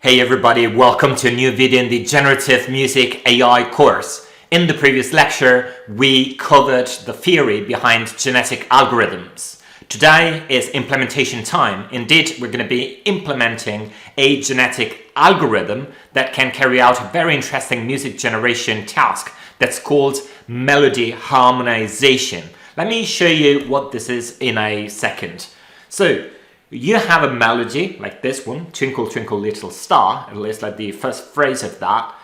Hey everybody, welcome to a new video in the Generative Music AI course. In the previous lecture, we covered the theory behind genetic algorithms. Today is implementation time. Indeed, we're going to be implementing a genetic algorithm that can carry out a very interesting music generation task that's called melody harmonization. Let me show you what this is in a second. So, you have a melody like this one, Twinkle Twinkle Little Star, at least like the first phrase of that,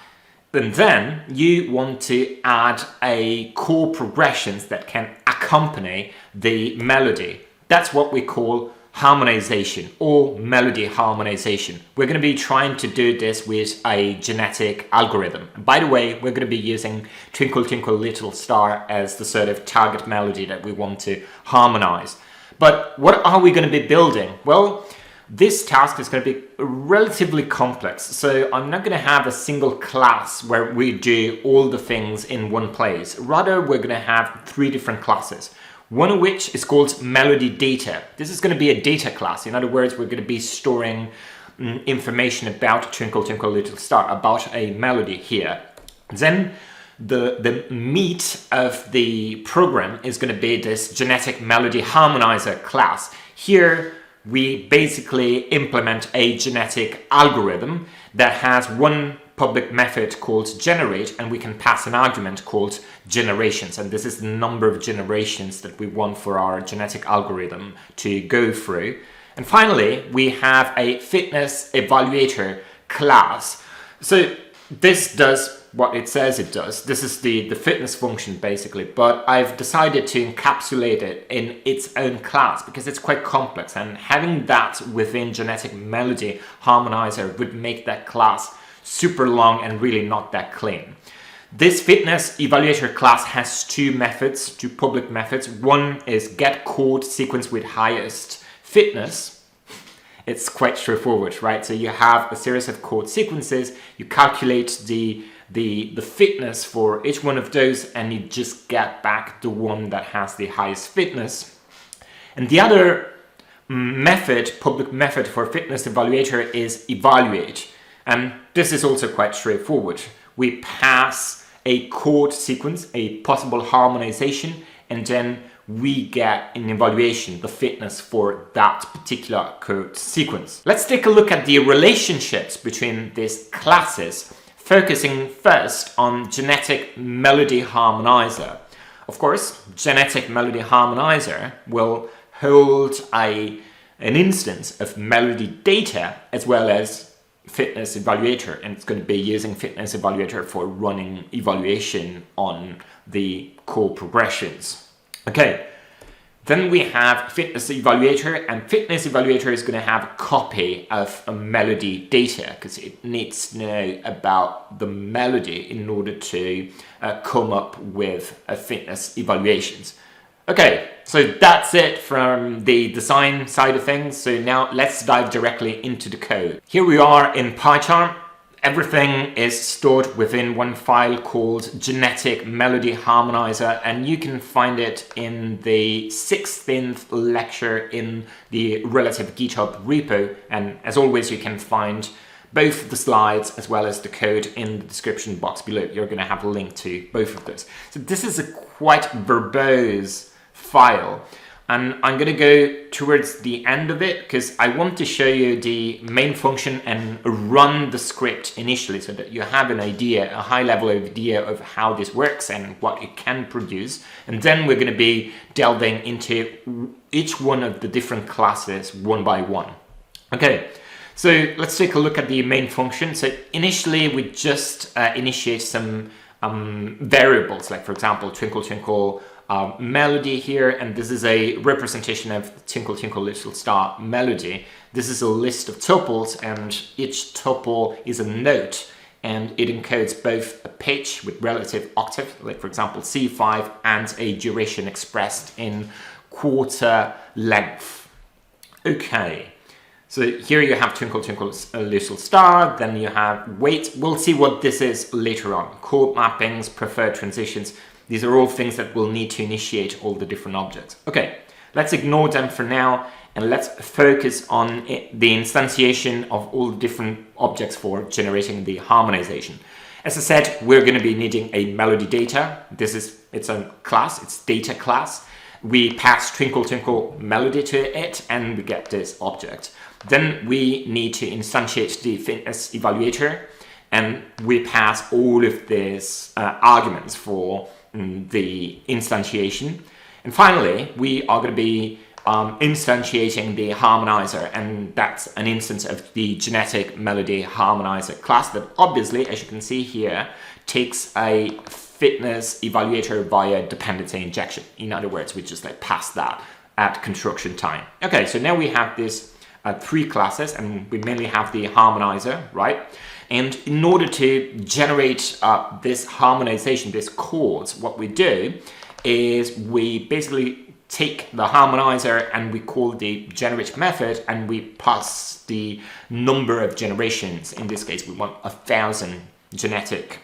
and then you want to add a chord progressions that can accompany the melody. That's what we call harmonization or melody harmonization. We're going to be trying to do this with a genetic algorithm. And by the way, we're going to be using Twinkle Twinkle Little Star as the sort of target melody that we want to harmonize. But what are we going to be building? Well, this task is going to be relatively complex, so I'm not going to have a single class where we do all the things in one place. Rather, we're going to have three different classes, one of which is called MelodyData. This is going to be a data class. In other words, we're going to be storing information about Twinkle Twinkle Little Star, about a melody here. Then the meat of the program is going to be this GeneticMelodyHarmonizer class. Here we basically implement a genetic algorithm that has one public method called generate, and we can pass an argument called generations, and this is the number of generations that we want for our genetic algorithm to go through. And finally, we have a FitnessEvaluator class. So this does what it says it does. This is the fitness function basically, but I've decided to encapsulate it in its own class because it's quite complex, and having that within GeneticMelodyHarmonizer would make that class super long and really not that clean. This FitnessEvaluator class has two public methods. One is get chord sequence with highest fitness. It's quite straightforward, right? So you have a series of chord sequences, you calculate the fitness for each one of those, and you just get back the one that has the highest fitness. And the other public method for FitnessEvaluator is evaluate. And this is also quite straightforward. We pass a chord sequence, a possible harmonization, and then we get an evaluation, the fitness for that particular chord sequence. Let's take a look at the relationships between these classes, focusing first on GeneticMelodyHarmonizer. Of course, GeneticMelodyHarmonizer will hold an instance of MelodyData as well as FitnessEvaluator, and it's going to be using FitnessEvaluator for running evaluation on the chord progressions. Okay, then we have FitnessEvaluator, and FitnessEvaluator is going to have a copy of a MelodyData because it needs to know about the melody in order to come up with a fitness evaluations. Okay, so that's it from the design side of things. So now let's dive directly into the code. Here we are in PyCharm. Everything is stored within one file called GeneticMelodyHarmonizer, and you can find it in the 16th lecture in the relative GitHub repo. And as always, you can find both the slides as well as the code in the description box below. You're going to have a link to both of those. So this is a quite verbose file, and I'm going to go towards the end of it because I want to show you the main function and run the script initially so that you have an idea, a high-level idea of how this works and what it can produce. And then we're going to be delving into each one of the different classes one by one. Okay, so let's take a look at the main function. So initially we just initiate some variables, like for example, Twinkle Twinkle melody here, and this is a representation of Twinkle Twinkle Little Star melody. This is a list of tuples, and each tuple is a note, and it encodes both a pitch with relative octave, like for example C5, and a duration expressed in quarter length. Okay, so here you have Twinkle Twinkle Little Star, then you have weight. We'll see what this is later on. Chord mappings, preferred transitions. These are all things that we'll need to initiate all the different objects. Okay, let's ignore them for now and let's focus on the instantiation of all the different objects for generating the harmonization. As I said, we're going to be needing a MelodyData. It's a class, it's data class. We pass Twinkle Twinkle Melody to it and we get this object. Then we need to instantiate the FitnessEvaluator, and we pass all of these arguments for the instantiation. And finally, we are going to be instantiating the harmonizer, and that's an instance of the GeneticMelodyHarmonizer class that obviously, as you can see here, takes a FitnessEvaluator via dependency injection. In other words, we just like pass that at construction time. Okay, so now we have this three classes, and we mainly have the harmonizer, right? And in order to generate this harmonization, this chords, what we do is we basically take the harmonizer and we call the generate method, and we pass the number of generations. In this case, we want 1,000 genetic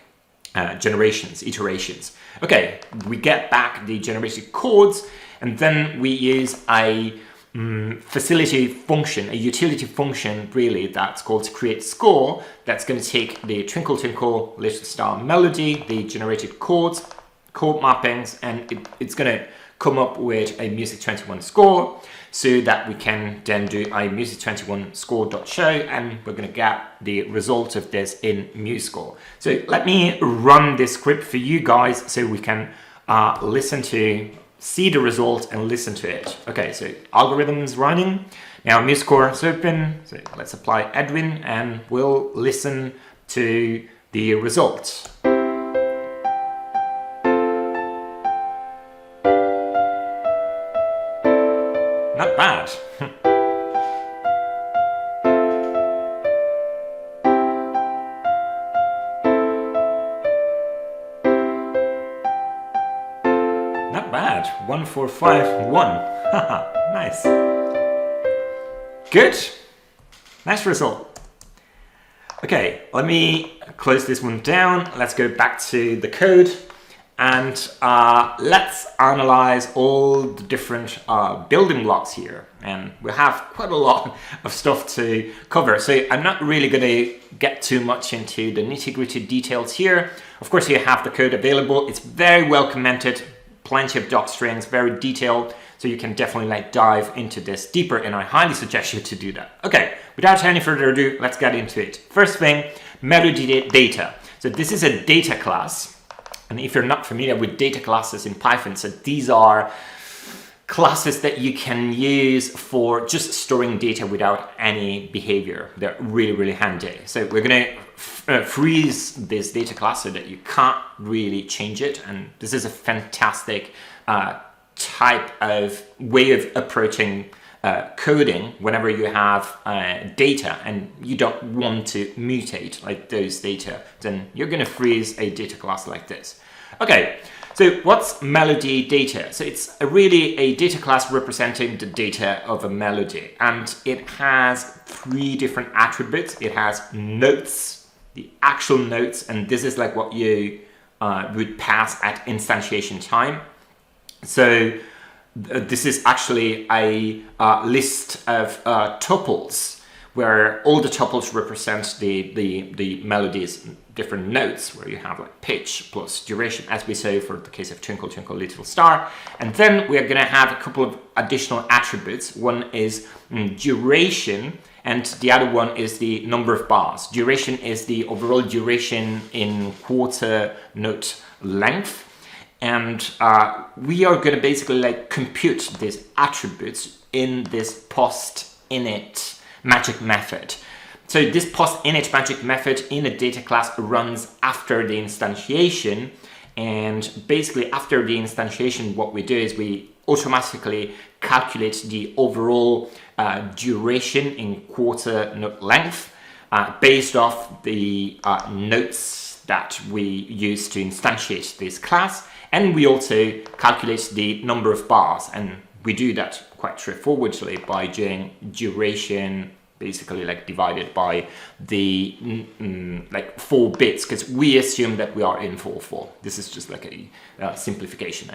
generations, iterations. Okay, we get back the generated chords, and then we use a facility function, a utility function really, that's called create score, that's going to take the Twinkle Twinkle Little Star melody, the generated chords, chord mappings, and it's going to come up with a Music 21 score, so that we can then do a Music 21 score.show, and we're going to get the result of this in MuseScore. So let me run this script for you guys so we can see the result and listen to it. Okay, so algorithm's running. Now MuseScore is open. So let's apply Edwin and we'll listen to the result. Not bad. Not bad. 1, 4, 5, 1. Haha, nice. Good. Nice result. Okay, let me close this one down. Let's go back to the code and let's analyze all the different building blocks here. And we have quite a lot of stuff to cover. So I'm not really going to get too much into the nitty-gritty details here. Of course, you have the code available. It's very well commented. Plenty of doc strings, very detailed, so you can definitely like dive into this deeper, and I highly suggest you to do that. Okay, without any further ado, let's get into it. First thing, MelodyData. So this is a data class, and if you're not familiar with data classes in Python, so these are classes that you can use for just storing data without any behavior. They're really, really handy. So we're going to freeze this data class so that you can't really change it. And this is a fantastic type of way of approaching coding whenever you have data and you don't want to mutate like those data. Then you're going to freeze a data class like this. Okay. So what's MelodyData? So it's really a data class representing the data of a melody, and it has 3 different attributes. It has notes, the actual notes, and this is like what you would pass at instantiation time. So this is actually a list of tuples, where all the tuples represent the melody's different notes, where you have like pitch plus duration, as we say for the case of Twinkle Twinkle Little Star. And then we're going to have a couple of additional attributes. One is duration, and the other one is the number of bars. Duration is the overall duration in quarter note length. And we are going to basically like compute these attributes in this post-init magic method. So this post-init magic method in a data class runs after the instantiation, and basically after the instantiation what we do is we automatically calculate the overall duration in quarter note length based off the notes that we use to instantiate this class, and we also calculate the number of bars, and we do that quite straightforwardly by doing duration basically like divided by the like 4 bits, because we assume that we are in 4/4. This is just like a simplification.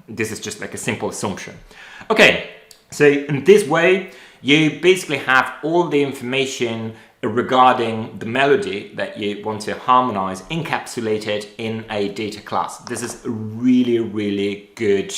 This is just like a simple assumption. Okay, So in this way, you basically have all the information regarding the melody that you want to harmonize encapsulated in a data class. This is a really good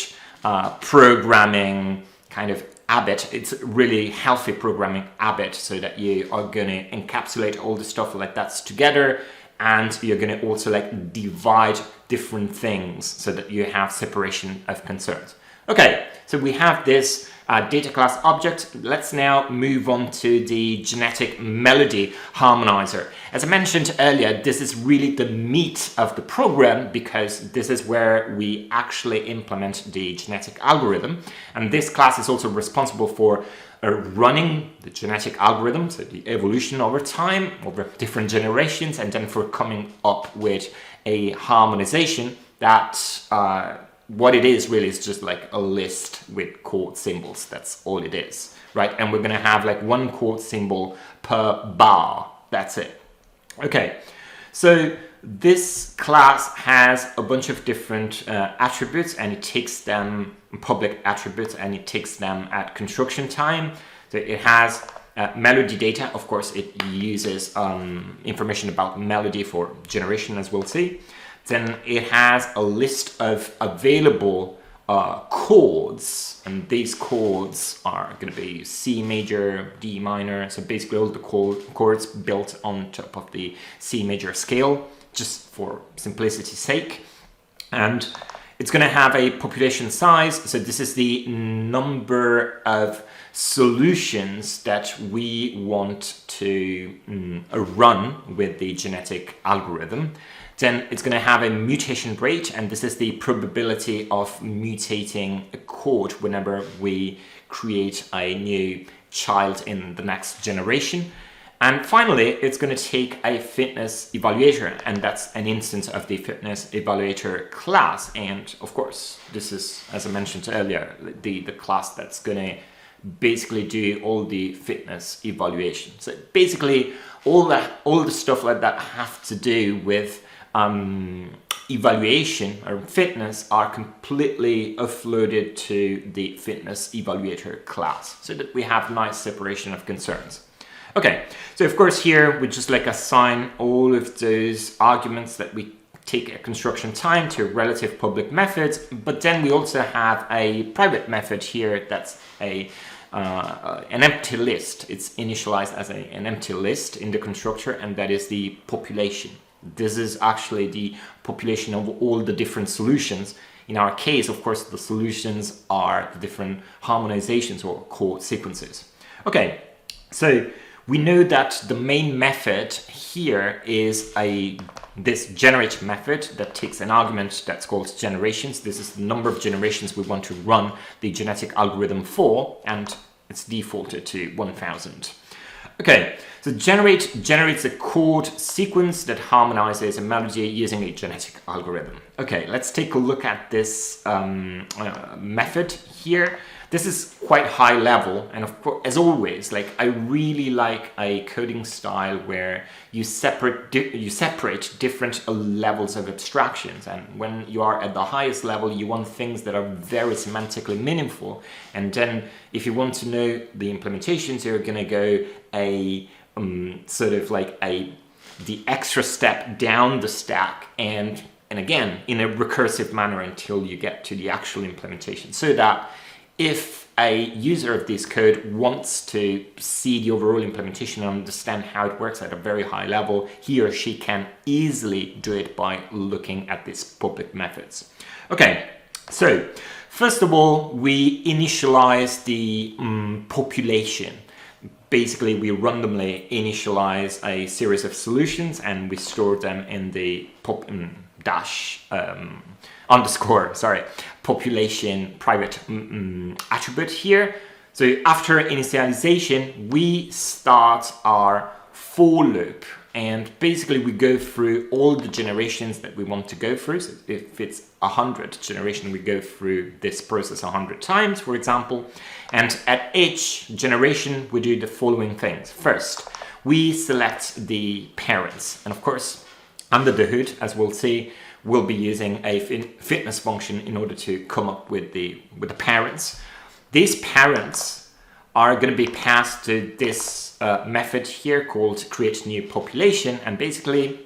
programming kind of habit. It's a really healthy programming habit, so that you are going to encapsulate all the stuff like that together, and you're going to also like divide different things so that you have separation of concerns. Okay, so we have this data class object. Let's now move on to the GeneticMelodyHarmonizer. As I mentioned earlier, this is really the meat of the program, because this is where we actually implement the genetic algorithm. And this class is also responsible for running the genetic algorithm, so the evolution over time, over different generations, and then for coming up with a harmonization that what it is really is just like a list with chord symbols. That's all it is, right? And we're going to have like one chord symbol per bar. That's it. Okay, so this class has a bunch of different attributes, and it takes them, public attributes, and it takes them at construction time. So it has MelodyData. Of course, it uses information about melody for generation, as we'll see. Then it has a list of available chords, and these chords are going to be C major, D minor, so basically all the chords built on top of the C major scale, just for simplicity's sake. And it's going to have a population size, so this is the number of solutions that we want to run with the genetic algorithm. Then it's going to have a mutation rate, and this is the probability of mutating a chord whenever we create a new child in the next generation. And finally, it's going to take a fitness evaluator, and that's an instance of the fitness evaluator class. And of course, this is, as I mentioned earlier, the class that's going to basically do all the fitness evaluation. So basically, all the stuff like that have to do with evaluation or fitness are completely offloaded to the fitness evaluator class, so that we have nice separation of concerns. Okay, so of course here we just like assign all of those arguments that we take at construction time to relative public methods, but then we also have a private method here that's an empty list. It's initialized as an empty list in the constructor, and that is the population. This is actually the population of all the different solutions. In our case, of course, the solutions are the different harmonizations or chord sequences. Okay, so we know that the main method here is this generate method that takes an argument that's called generations. This is the number of generations we want to run the genetic algorithm for, and it's defaulted to 1000. Okay, so generate generates a chord sequence that harmonizes a melody using a genetic algorithm. Okay, let's take a look at this method here. This is quite high level, and of course, as always, like I really like a coding style where you separate different levels of abstractions. And when you are at the highest level, you want things that are very semantically meaningful. And then, if you want to know the implementations, you're gonna go the extra step down the stack, and again in a recursive manner until you get to the actual implementation, so that if a user of this code wants to see the overall implementation and understand how it works at a very high level, he or she can easily do it by looking at these public methods. Okay, so first of all, we initialize the population. Basically, we randomly initialize a series of solutions, and we store them in the population private attribute here. So after initialization, we start our for loop, and basically we go through all the generations that we want to go through. So if it's 100 generation, we go through this process 100 times, for example. And at each generation, we do the following things. First, we select the parents, and of course, under the hood, as we'll see, we'll be using a fitness function in order to come up with the parents. these parents are going to be passed to this method here called create new population, and basically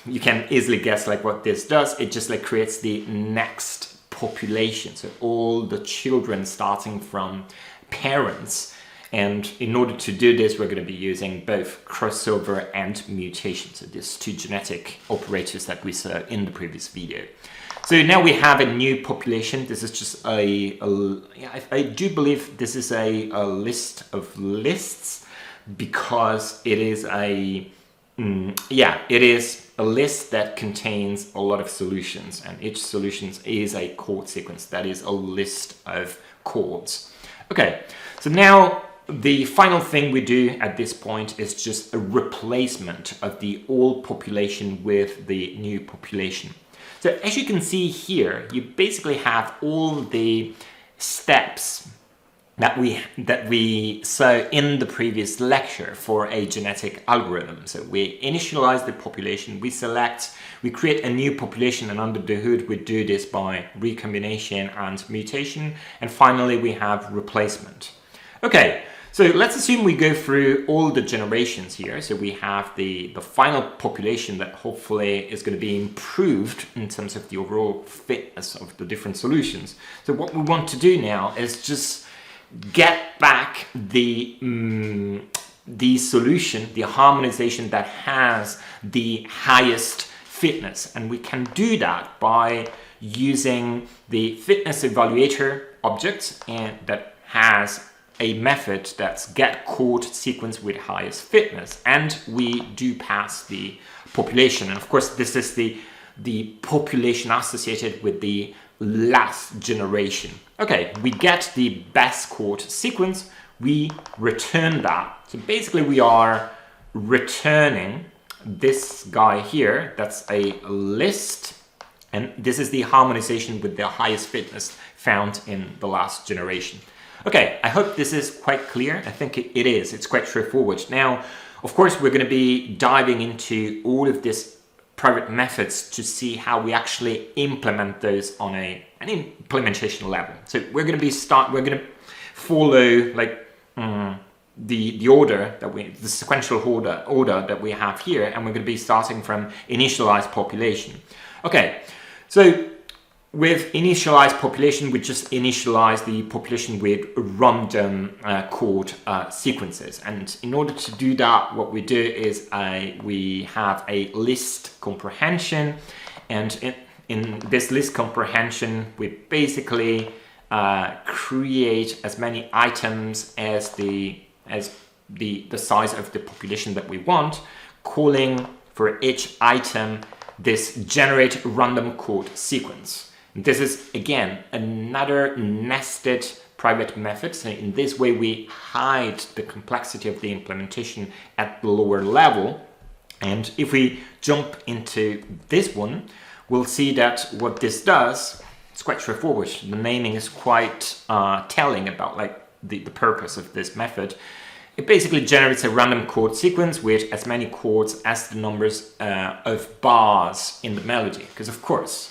you can easily guess like what this does. It just like creates the next population, so all the children starting from parents. And in order to do this, we're going to be using both crossover and mutation, so these two genetic operators that we saw in the previous video. So now we have a new population. This is just I do believe this is a list of lists, because it is it is a list that contains a lot of solutions, and each solution is a chord sequence that is a list of chords. Okay, so now the final thing we do at this point is just a replacement of the old population with the new population. So as you can see here, you basically have all the steps that we saw in the previous lecture for a genetic algorithm. So we initialize the population, we create a new population, and under the hood we do this by recombination and mutation, and finally we have replacement. Okay, so let's assume we go through all the generations here. So we have the final population that hopefully is going to be improved in terms of the overall fitness of the different solutions. So what we want to do now is just get back the solution, the harmonization that has the highest fitness. And we can do that by using the FitnessEvaluator object, and that has a method that's get chord sequence with highest fitness, and we do pass the population. And of course this is the population associated with the last generation. Okay, we get the best chord sequence, we return that. So basically we are returning this guy here, that's a list, and this is the harmonization with the highest fitness found in the last generation. Okay, I hope this is quite clear. I think it is. It's quite straightforward. Now, of course, we're going to be diving into all of these private methods to see how we actually implement those on an implementation level. So we're going to follow like the order that the sequential order that we have here, and we're going to be starting from initialize population. Okay, so with initialize population, we just initialize the population with random chord sequences. And in order to do that, what we do is we have a list comprehension. And in this list comprehension, we basically create as many items as the size of the population that we want, calling for each item this generate random chord sequence. This is, again, another nested private method. So in this way, we hide the complexity of the implementation at the lower level. And if we jump into this one, we'll see that what this does, it's quite straightforward. The naming is quite telling about like the purpose of this method. It basically generates a random chord sequence with as many chords as the numbers of bars in the melody. Because of course,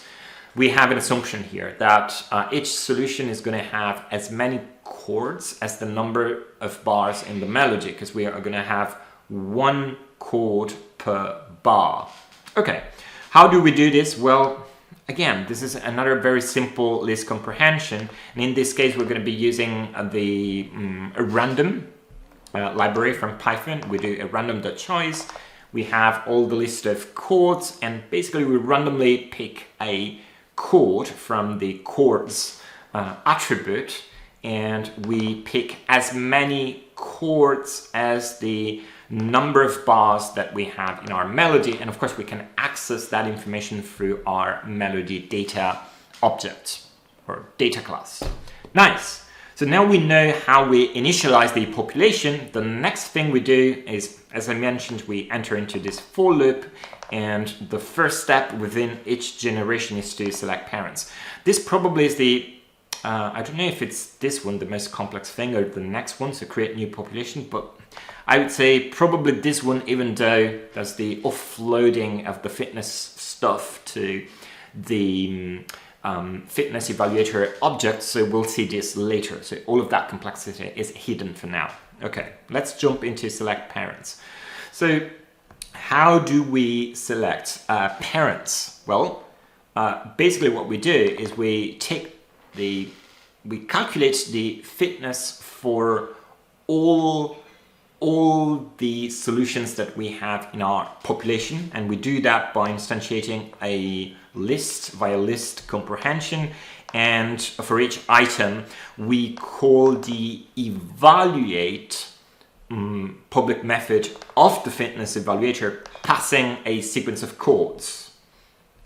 we have an assumption here that each solution is going to have as many chords as the number of bars in the melody, because we are going to have one chord per bar. Okay, how do we do this? Well, again, this is another very simple list comprehension, and in this case we're going to be using a random library from Python. We do a random.choice. We have all the list of chords, and basically we randomly pick a chord from the chords attribute, and we pick as many chords as the number of bars that we have in our melody. And of course we can access that information through our MelodyData object or data class. Nice. So now we know how we initialize the population. The next thing we do is, as I mentioned, we enter into this for loop, and the first step within each generation is to select parents. This probably is the, I don't know if it's this one, the most complex thing, or the next one, so create new population, but I would say probably this one, even though there's the offloading of the fitness stuff to the fitness evaluator object, so we'll see this later. So all of that complexity is hidden for now. Okay, let's jump into select parents. So how do we select parents? Well, basically what we do is we calculate the fitness for all the solutions that we have in our population, and we do that by instantiating a list via list comprehension, and for each item we call the evaluate public method of the fitness evaluator, passing a sequence of chords.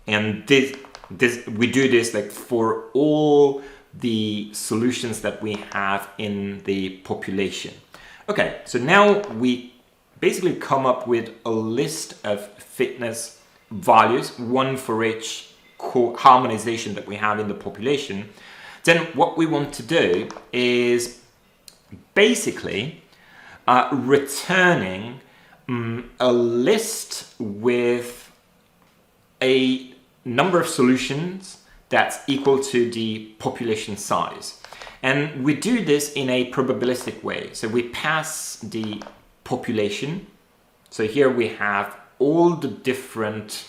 And we do this like for all the solutions that we have in the population. Okay, so now we basically come up with a list of fitness values, one for each harmonization that we have in the population. Then what we want to do is basically returning a list with a number of solutions that's equal to the population size. And we do this in a probabilistic way. So we pass the population. So here we have all the different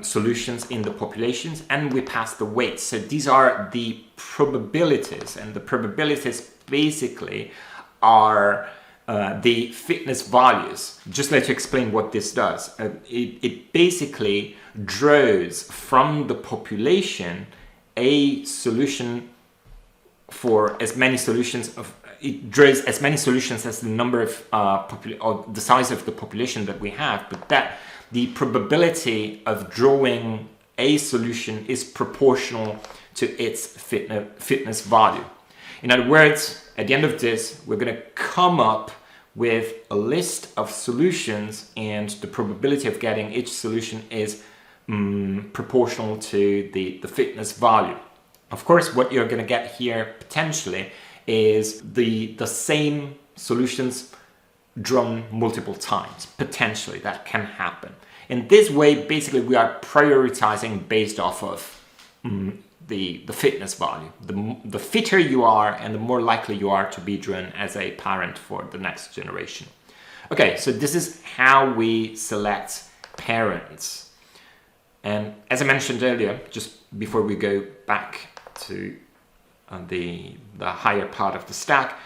solutions in the populations, and we pass the weights. So these are the probabilities, and the probabilities basically are the fitness values. Just like to explain what this does. It basically draws from the population a solution for as many solutions of it draws as many solutions as the number of or the size of the population that we have, but that the probability of drawing a solution is proportional to its fitness value. In other words, at the end of this, we're going to come up with a list of solutions, and the probability of getting each solution is proportional to the fitness value. Of course, what you're going to get here potentially is the same solutions drawn multiple times. Potentially, that can happen. In this way, basically, we are prioritizing based off of the fitness value. The fitter you are, and the more likely you are to be drawn as a parent for the next generation. Okay, so this is how we select parents. And as I mentioned earlier, just before we go back to the higher part of the stack,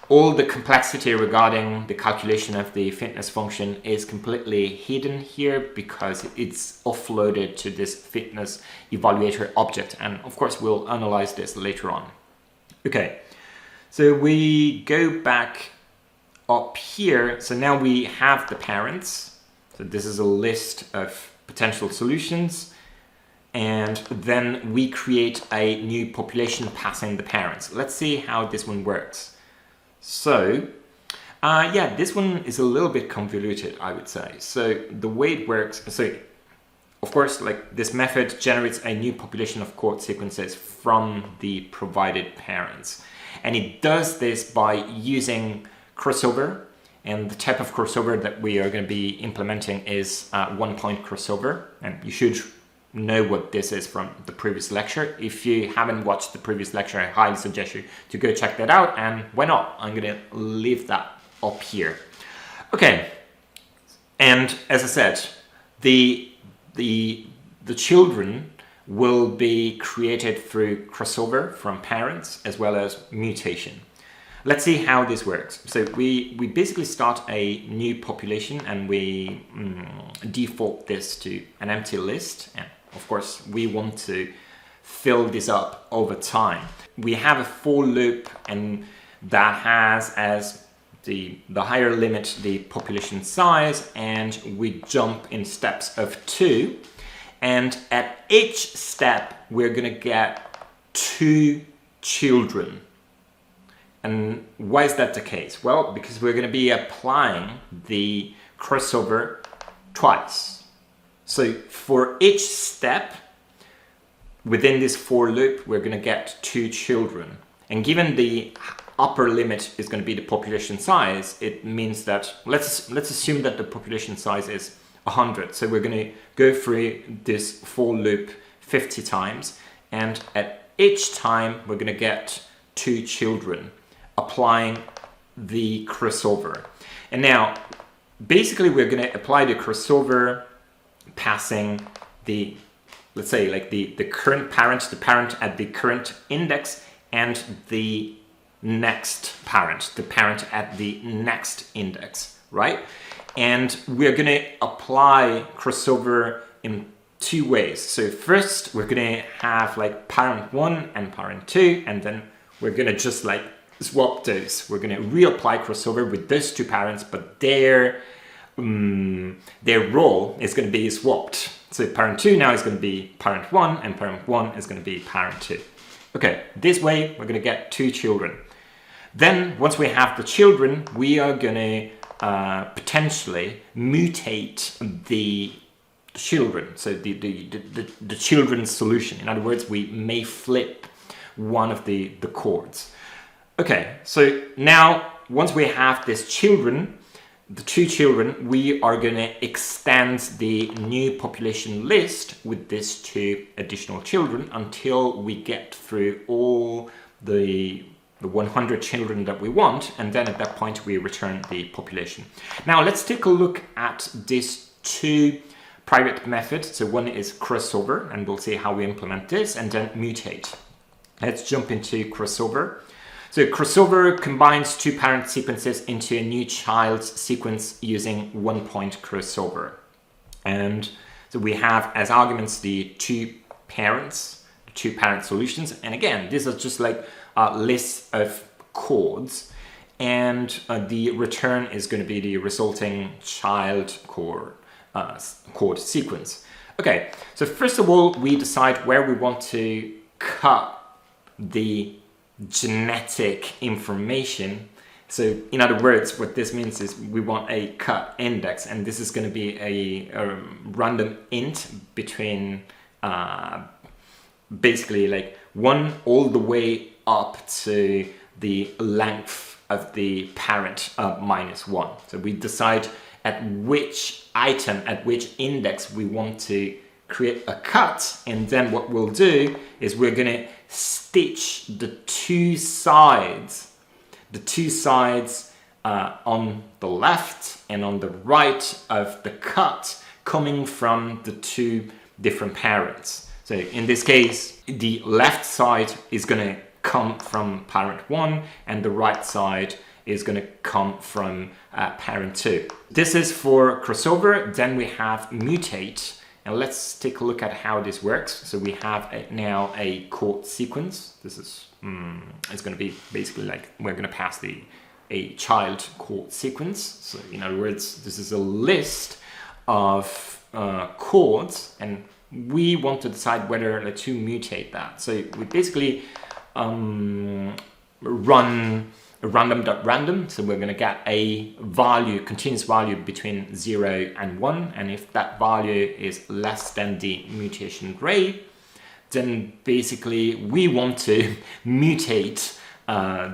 all the complexity regarding the calculation of the fitness function is completely hidden here because it's offloaded to this fitness evaluator object. And of course, we'll analyze this later on. Okay, so we go back up here. So now we have the parents. So this is a list of potential solutions, and then we create a new population passing the parents. Let's see how this one works. So yeah, this one is a little bit convoluted, I would say. So the way it works, so of course, like this method generates a new population of chord sequences from the provided parents, and it does this by using crossover. And the type of crossover that we are going to be implementing is one-point crossover. And you should know what this is from the previous lecture. If you haven't watched the previous lecture, I highly suggest you to go check that out. And why not? I'm going to leave that up here. Okay. And as I said, the children will be created through crossover from parents as well as mutation. Let's see how this works. So we basically start a new population, and we default this to an empty list. And of course, we want to fill this up over time. We have a for loop, and that has as the higher limit the population size, and we jump in steps of 2. And at each step, we're going to get 2 children. And why is that the case? Well, because we're going to be applying the crossover twice. So for each step within this for loop, we're going to get 2 children. And given the upper limit is going to be the population size, it means that let's assume that the population size is 100. So we're going to go through this for loop 50 times, and at each time we're going to get 2 children, applying the crossover. And now basically we're going to apply the crossover passing the, let's say, like the current parent, the parent at the current index, and the next parent, the parent at the next index, right? And we're going to apply crossover in 2 ways. So first we're going to have like parent 1 and parent 2, and then we're going to just like swap those. We're going to reapply crossover with those 2 parents, but their role is going to be swapped. So parent 2 now is going to be parent 1, and parent 1 is going to be parent 2. Okay, this way we're going to get 2 children. Then once we have the children, we are going to potentially mutate the children, so the children's solution. In other words, we may flip one of the chords. Okay, so now once we have this children, the 2 children, we are going to extend the new population list with these 2 additional children until we get through all the 100 children that we want, and then at that point we return the population. Now let's take a look at these 2 private methods. So one is crossover, and we'll see how we implement this, and then mutate. Let's jump into crossover. So crossover combines 2 parent sequences into a new child sequence using 1-point crossover. And so we have as arguments the 2 parents, the 2 parent solutions. And again, these are just like a list of chords, and the return is going to be the resulting child chord sequence. Okay, so first of all, we decide where we want to cut the genetic information. So in other words, what this means is we want a cut index, and this is going to be a random int between basically like 1 all the way up to the length of the parent -1. So we decide at which item, at which index we want to create a cut, and then what we'll do is we're going to stitch the two sides on the left and on the right of the cut coming from the 2 different parents. So in this case, the left side is going to come from parent 1, and the right side is going to come from parent 2. This is for crossover. Then we have mutate, and let's take a look at how this works. So we have now a chord sequence. This is it's going to be basically like we're going to pass a child chord sequence. So in other words, this is a list of chords, and we want to decide whether to mutate that. So we basically run a random.random. So we're going to get a value, continuous value between 0 and 1. And if that value is less than the mutation rate, then basically we want to mutate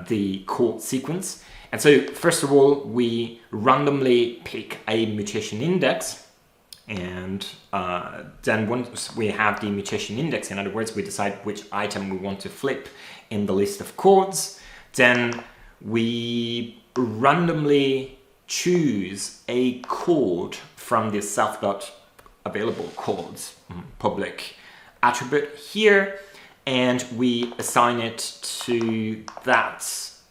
the chord sequence. And so first of all, we randomly pick a mutation index. And then once we have the mutation index, in other words, we decide which item we want to flip in the list of chords. Then we randomly choose a chord from the self.available chords public attribute here, and we assign it to that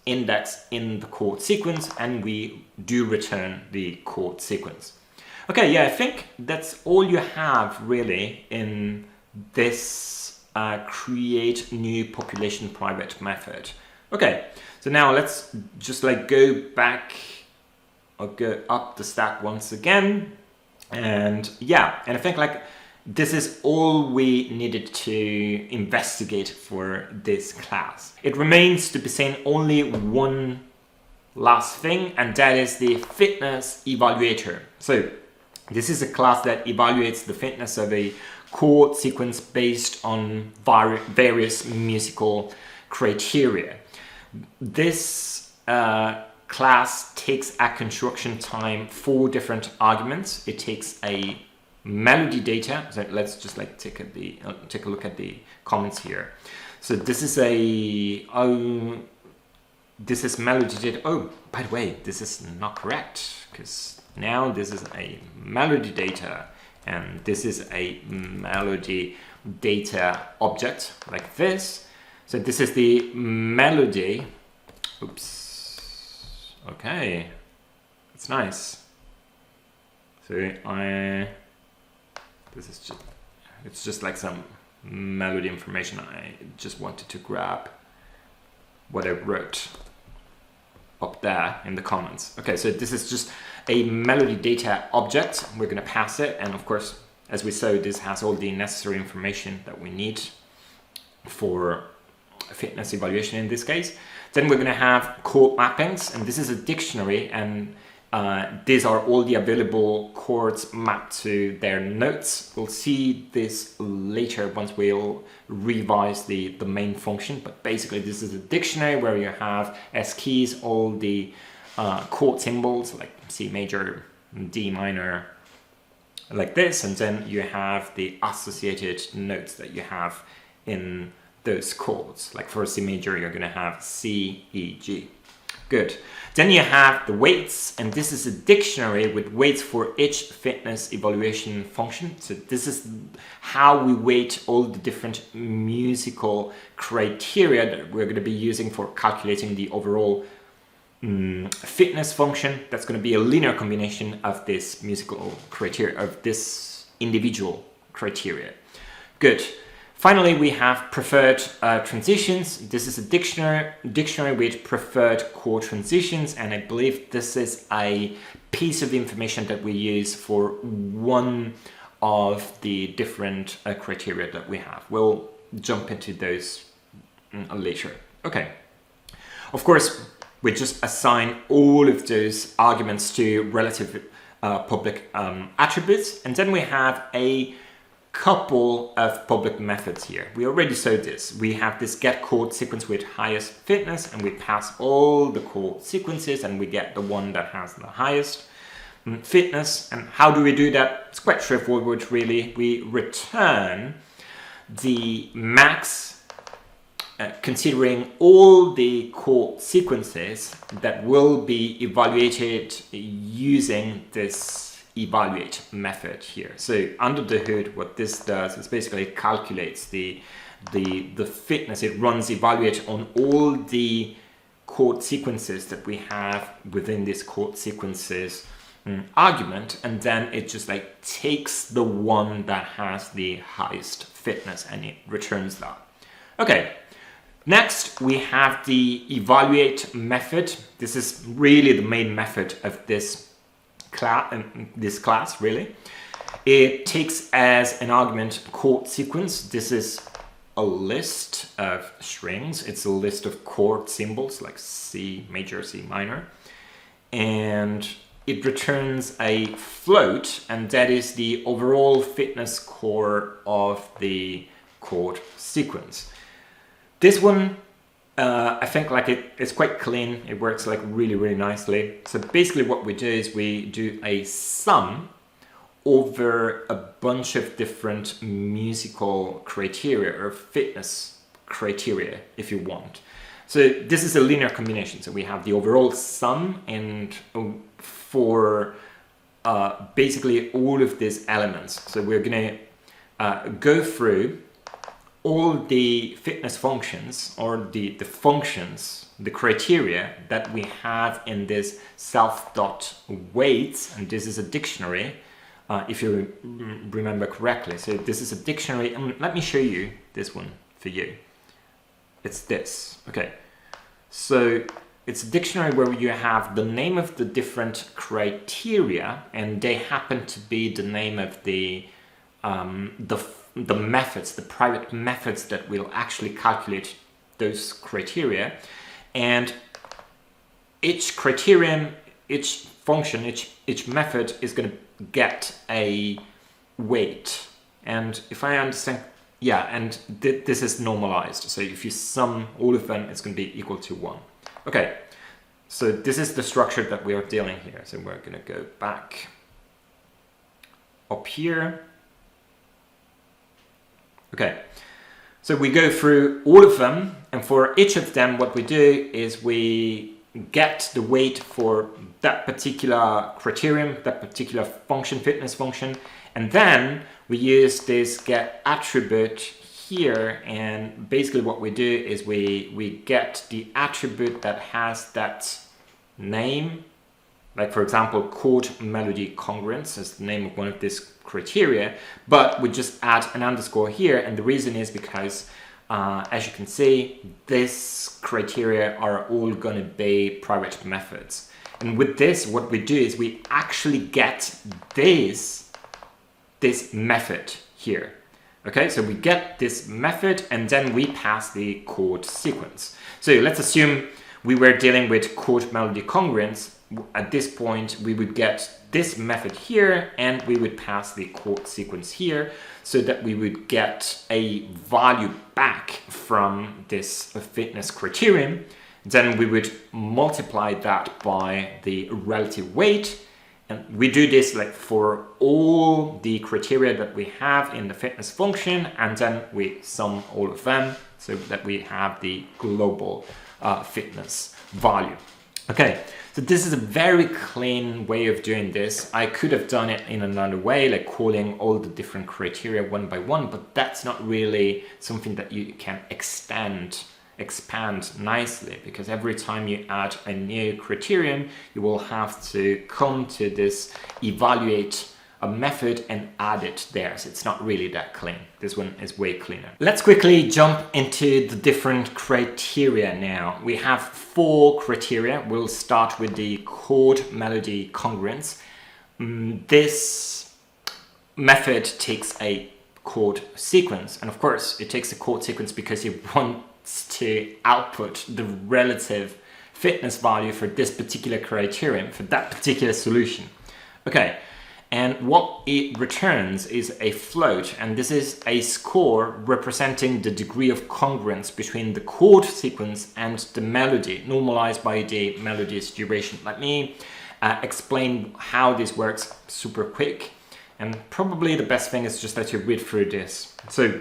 index in the chord sequence, and we do return the chord sequence. Okay, yeah, I think that's all you have really in this create new population private method. Okay, so now let's just like go back or go up the stack once again. And yeah, and I think like this is all we needed to investigate for this class. It remains to be seen only one last thing, and that is the FitnessEvaluator. So this is a class that evaluates the fitness of a chord sequence based on various musical criteria. This class takes a construction time 4 different arguments. It takes a MelodyData. So let's just like take a look at the comments here. So this is this is MelodyData. Oh, by the way, this is not correct, because now this is a MelodyData and this is a MelodyData object like this. So this is the melody. Oops. Okay, it's nice. So it's just like some melody information. I just wanted to grab what I wrote up there in the comments. Okay, so this is just a MelodyData object. We're going to pass it, and of course, as we saw, this has all the necessary information that we need for fitness evaluation in this case. Then we're going to have chord mappings, and this is a dictionary, and these are all the available chords mapped to their notes. We'll see this later once we'll revise the main function, but basically this is a dictionary where you have as keys all the chord symbols like C major, D minor, like this, and then you have the associated notes that you have in those chords. Like for C major, you're going to have C, E, G. Good. Then you have the weights, and this is a dictionary with weights for each fitness evaluation function. So this is how we weight all the different musical criteria that we're going to be using for calculating the overall fitness function. That's going to be a linear combination of this musical criteria, of this individual criteria. Good. Finally, we have preferred transitions. This is a dictionary with preferred chord transitions, and I believe this is a piece of information that we use for one of the different criteria that we have. We'll jump into those later. Okay. Of course, we just assign all of those arguments to relative public attributes, and then we have a couple of public methods here. We already saw this. We have this get chord sequence with highest fitness, and we pass all the chord sequences and we get the one that has the highest fitness. And how do we do that? It's quite straightforward, really. We return the max considering all the chord sequences that will be evaluated using this evaluate method here. So under the hood, what this does is basically calculates the fitness. It runs evaluate on all the chord sequences that we have within this chord sequences argument, and then it just like takes the one that has the highest fitness and it returns that. Okay. Next, we have the evaluate method. This is really the main method of this class, really. It takes as an argument chord sequence. This is a list of strings. It's a list of chord symbols like C major, C minor, and it returns a float, and that is the overall fitness score of the chord sequence. This one, I think like it's quite clean. It works like really nicely. So basically what we do is we do a sum over a bunch of different musical criteria or fitness criteria, if you want. So this is a linear combination. So we have the overall sum, and for basically all of these elements. So we're going to go through all the fitness functions, or the functions, the criteria that we have in this self.weights, and this is a dictionary, if you remember correctly. So this is a dictionary, and let me show you this one for you. It's this. Okay, so it's a dictionary where you have the name of the different criteria, and they happen to be the name of the methods, the private methods that will actually calculate those criteria. And each criterion, each function, each method is going to get a weight. And if I understand, yeah, and this is normalized. So if you sum all of them, it's going to be equal to 1. Okay, So this is the structure that we are dealing here. So we're going to go back up here. Okay, so we go through all of them, and for each of them what we do is we get the weight for that particular criterion, that particular function, fitness function, and then we use this get attribute here, and basically what we do is we get the attribute that has that name, like for example chord melody congruence is the name of one of these criteria, but we just add an underscore here, and the reason is because as you can see, this criteria are all going to be private methods, and with this what we do is we actually get this method here. Okay, so we get this method and then we pass the chord sequence. So let's assume we were dealing with chord melody congruence. At this point we would get this method here and we would pass the chord sequence here, so that we would get a value back from this fitness criterion. Then we would multiply that by the relative weight, and we do this like for all the criteria that we have in the fitness function, and then we sum all of them so that we have the global fitness value. Okay, so this is a very clean way of doing this. I could have done it in another way, like calling all the different criteria one by one, but that's not really something that you can expand nicely, because every time you add a new criterion, you will have to come to this evaluate a method and add it there. So it's not really that clean. This one is way cleaner. Let's quickly jump into the different criteria now. We have 4 criteria. We'll start with the chord melody congruence. This method takes a chord sequence, and of course it takes a chord sequence because you want to output the relative fitness value for this particular criterion, for that particular solution. Okay, and what it returns is a float, and this is a score representing the degree of congruence between the chord sequence and the melody, normalized by the melody's duration. Let me explain how this works super quick, and probably the best thing is just that you read through this. So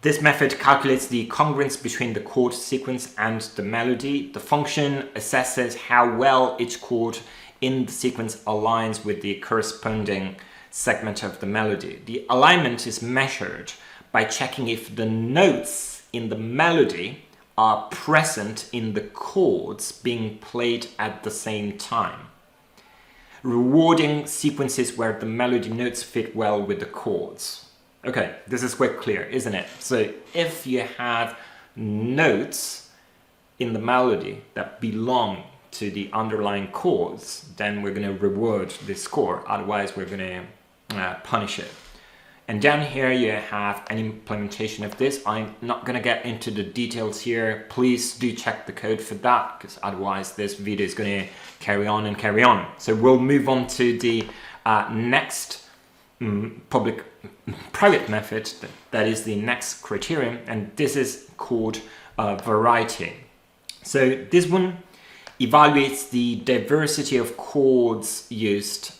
this method calculates the congruence between the chord sequence and the melody. The function assesses how well each chord in the sequence aligns with the corresponding segment of the melody. The alignment is measured by checking if the notes in the melody are present in the chords being played at the same time, rewarding sequences where the melody notes fit well with the chords. Okay, this is quite clear, isn't it? So if you have notes in the melody that belong to the underlying chords, then we're going to reward this score, otherwise we're going to punish it. And down here you have an implementation of this. I'm not going to get into the details here. Please do check the code for that, because otherwise this video is going to carry on and carry on. So we'll move on to the next private method, that is the next criterion, and this is called variety. So this one evaluates the diversity of chords used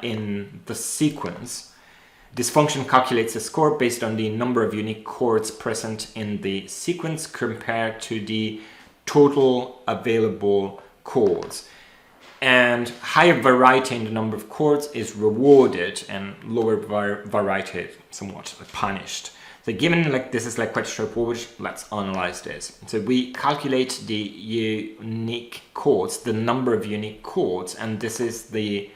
in the sequence. This function calculates a score based on the number of unique chords present in the sequence compared to the total available chords. And higher variety in the number of chords is rewarded, and lower variety somewhat punished. So given like this is like quite straightforward, let's analyze this. So we calculate the unique chords, the number of unique chords, and this is the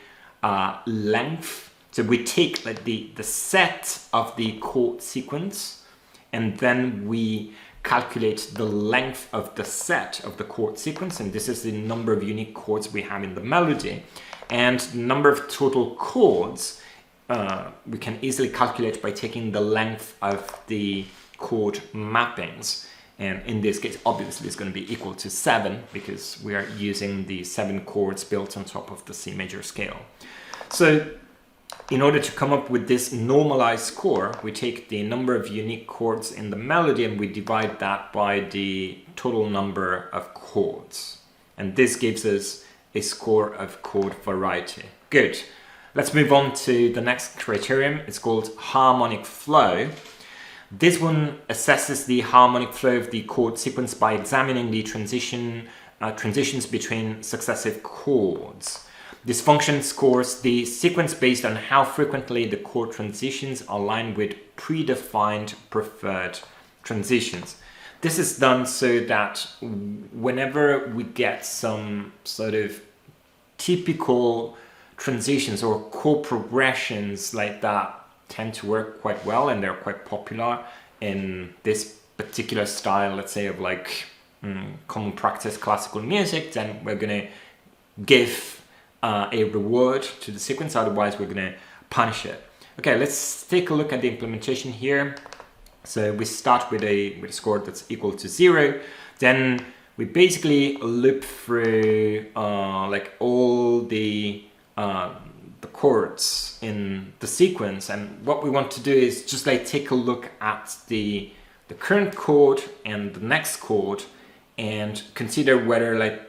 length. So we take like the set of the chord sequence, and then we calculate the length of the set of the chord sequence, and this is the number of unique chords we have in the melody, and the number of total chords we can easily calculate by taking the length of the chord mappings, and in this case obviously it's going to be equal to 7 because we are using the 7 chords built on top of the C major scale. So in order to come up with this normalized score, we take the number of unique chords in the melody and we divide that by the total number of chords. And this gives us a score of chord variety. Good. Let's move on to the next criterion. It's called harmonic flow. This one assesses the harmonic flow of the chord sequence by examining the transitions between successive chords. This function scores the sequence based on how frequently the chord transitions align with predefined preferred transitions. This is done so that whenever we get some sort of typical transitions or chord progressions like that tend to work quite well, and they're quite popular in this particular style, let's say, of like common practice classical music, then we're going to give a reward to the sequence, otherwise we're going to punish it. Okay, let's take a look at the implementation here. So we start with a score that's equal to 0. Then we basically loop through like all the chords in the sequence, and what we want to do is just like take a look at the current chord and the next chord and consider whether like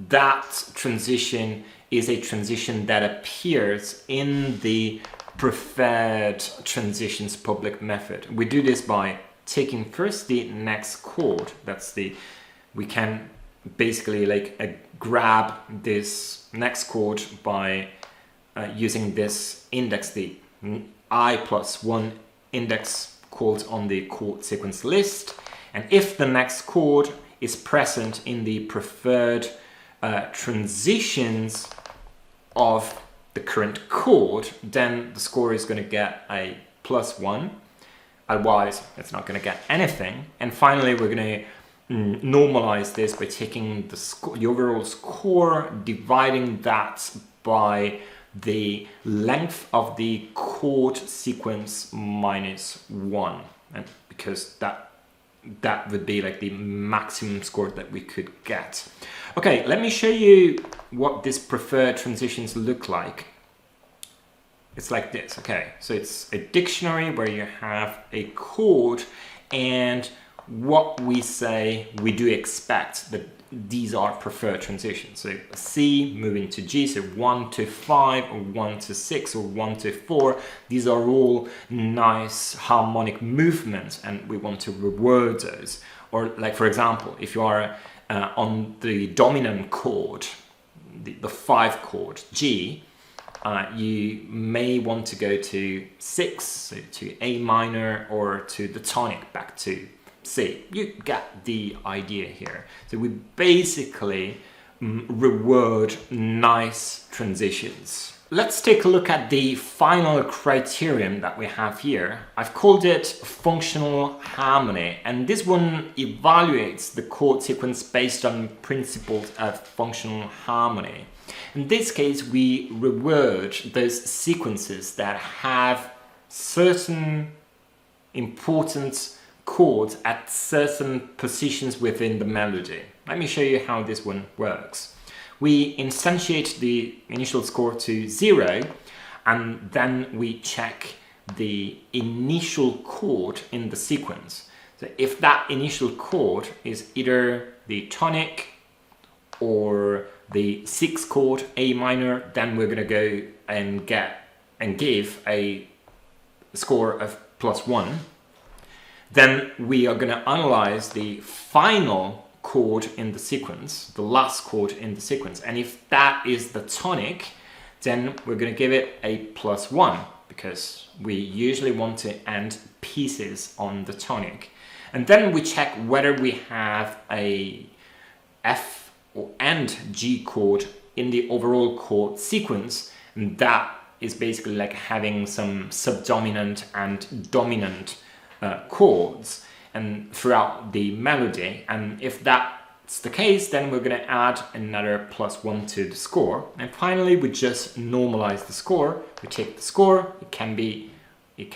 that transition is a transition that appears in the preferred transitions public method. We do this by taking first the next chord. We can basically like grab this next chord by using this index, the I+1 index called on the chord sequence list. And if the next chord is present in the preferred transitions of the current chord, then the score is going to get a +1. Otherwise, it's not going to get anything. And finally, we're going to normalize this by taking the overall score, dividing that by the length of the chord sequence minus 1, and because that would be like the maximum score that we could get. Okay, let me show you what these preferred transitions look like. It's like this. Okay, so it's a dictionary where you have a chord, and what we say we do expect that these are preferred transitions. So C moving to G, so 1 to 5 or 1 to 6 or 1 to 4. These are all nice harmonic movements, and we want to reward those. Or like, for example, if you are on the dominant chord, the 5 chord G, you may want to go to 6, so to A minor, or to the tonic back to C. You get the idea here. So we basically reward nice transitions. Let's take a look at the final criterion that we have here. I've called it functional harmony, and this one evaluates the chord sequence based on principles of functional harmony. In this case, we reward those sequences that have certain important chords at certain positions within the melody. Let me show you how this one works. We instantiate the initial score to 0, and then we check the initial chord in the sequence. So if that initial chord is either the tonic or the 6th chord A minor, then we're going to go and give a score of +1. Then we are going to analyze the final chord in the sequence, the last chord in the sequence. And if that is the tonic, then we're going to give it a +1, because we usually want to end pieces on the tonic. And then we check whether we have a F and G chord in the overall chord sequence. And that is basically like having some subdominant and dominant chords and throughout the melody. And if that's the case, then we're going to add another +1 to the score. And finally, we just normalize the score. We take the score, it can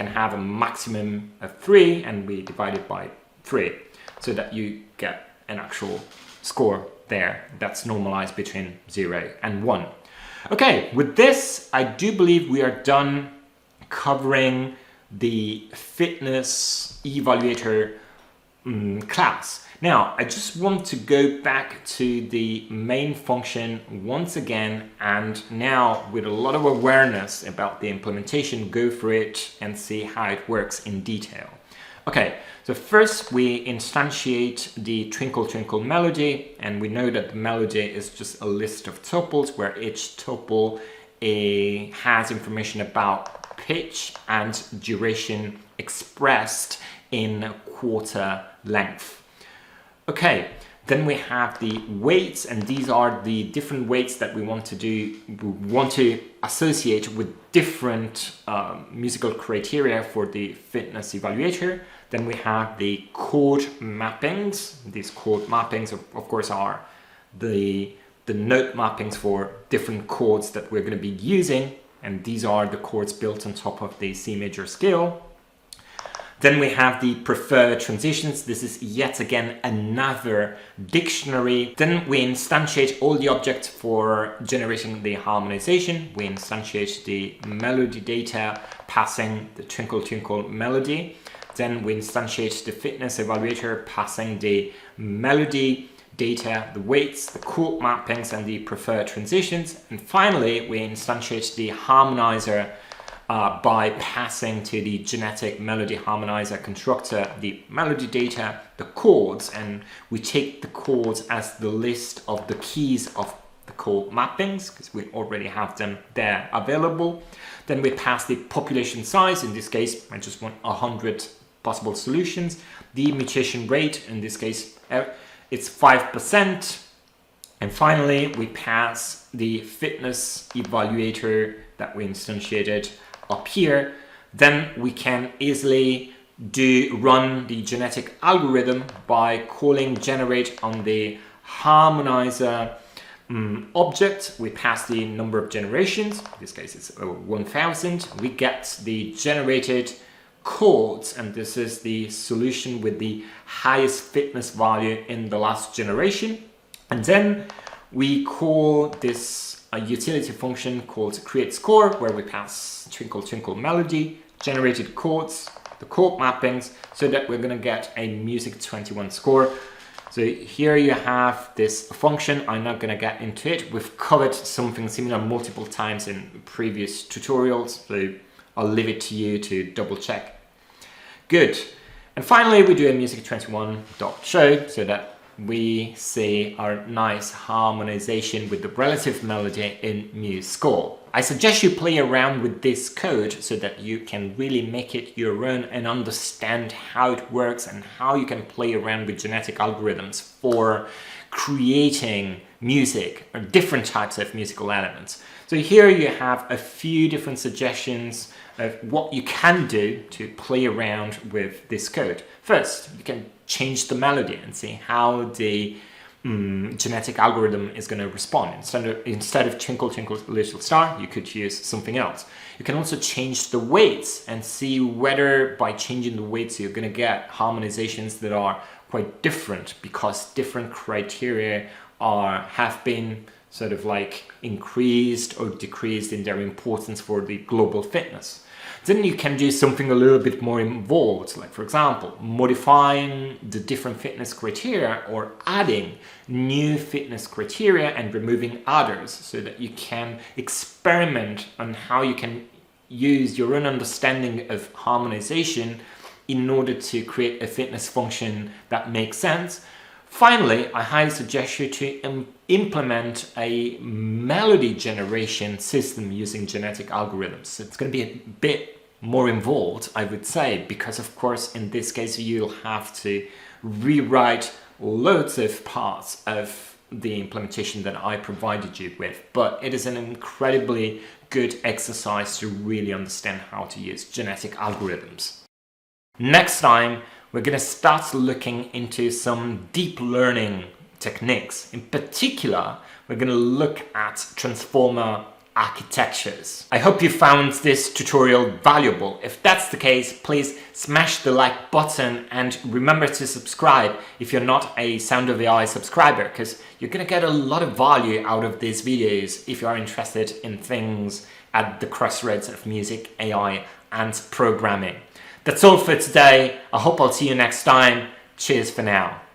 have a maximum of 3, and we divide it by 3 so that you get an actual score there that's normalized between 0 and 1. Okay, with this, I do believe we are done covering the FitnessEvaluator class. Now, I just want to go back to the main function once again, and now with a lot of awareness about the implementation, go through it and see how it works in detail. Okay, so first we instantiate the Twinkle Twinkle melody, and we know that the melody is just a list of tuples where each tuple has information about pitch and duration expressed in quarter length. Okay, then we have the weights, and these are the different weights that we want to associate with different musical criteria for the FitnessEvaluator. Then we have the chord mappings. These chord mappings, of course, are the note mappings for different chords that we're going to be using, and these are the chords built on top of the C major scale. Then we have the preferred transitions. This is yet again another dictionary. Then we instantiate all the objects for generating the harmonization. We instantiate the MelodyData passing the Twinkle Twinkle melody. Then we instantiate the FitnessEvaluator passing the MelodyData, the weights, the chord mappings, and the preferred transitions. And finally, we instantiate the harmonizer by passing to the GeneticMelodyHarmonizer constructor the MelodyData, the chords, and we take the chords as the list of the keys of the chord mappings because we already have them there available. Then we pass the population size. In this case, I just want 100 possible solutions. The mutation rate, in this case, it's 5%. And finally, we pass the FitnessEvaluator that we instantiated up here. Then we can easily run the genetic algorithm by calling generate on the harmonizer object. We pass the number of generations. In this case, it's 1000. We get the generated chords, and this is the solution with the highest fitness value in the last generation. And then we call this a utility function called createScore, where we pass Twinkle Twinkle melody, generated chords, the chord mappings, so that we're going to get a Music 21 score. So here you have this function. I'm not going to get into it. We've covered something similar multiple times in previous tutorials, so I'll leave it to you to double check. Good. And finally, we do a music21.show so that we see our nice harmonization with the relative melody in MuScore. I suggest you play around with this code so that you can really make it your own and understand how it works and how you can play around with genetic algorithms for creating music or different types of musical elements. So here you have a few different suggestions of what you can do to play around with this code. First, you can change the melody and see how the genetic algorithm is going to respond. Instead of Twinkle Twinkle Little Star, you could use something else. You can also change the weights and see whether by changing the weights you're going to get harmonizations that are quite different because different criteria have been sort of like increased or decreased in their importance for the global fitness. Then you can do something a little bit more involved, like for example, modifying the different fitness criteria or adding new fitness criteria and removing others so that you can experiment on how you can use your own understanding of harmonization in order to create a fitness function that makes sense. Finally, I highly suggest you to implement a melody generation system using genetic algorithms. It's going to be a bit more involved, I would say, because of course in this case you'll have to rewrite loads of parts of the implementation that I provided you with, but it is an incredibly good exercise to really understand how to use genetic algorithms. Next time, we're going to start looking into some deep learning techniques. In particular, we're going to look at transformer architectures. I hope you found this tutorial valuable. If that's the case, please smash the like button and remember to subscribe if you're not a Sound of AI subscriber, because you're going to get a lot of value out of these videos if you are interested in things at the crossroads of music, AI, and programming. That's all for today. I hope I'll see you next time. Cheers for now.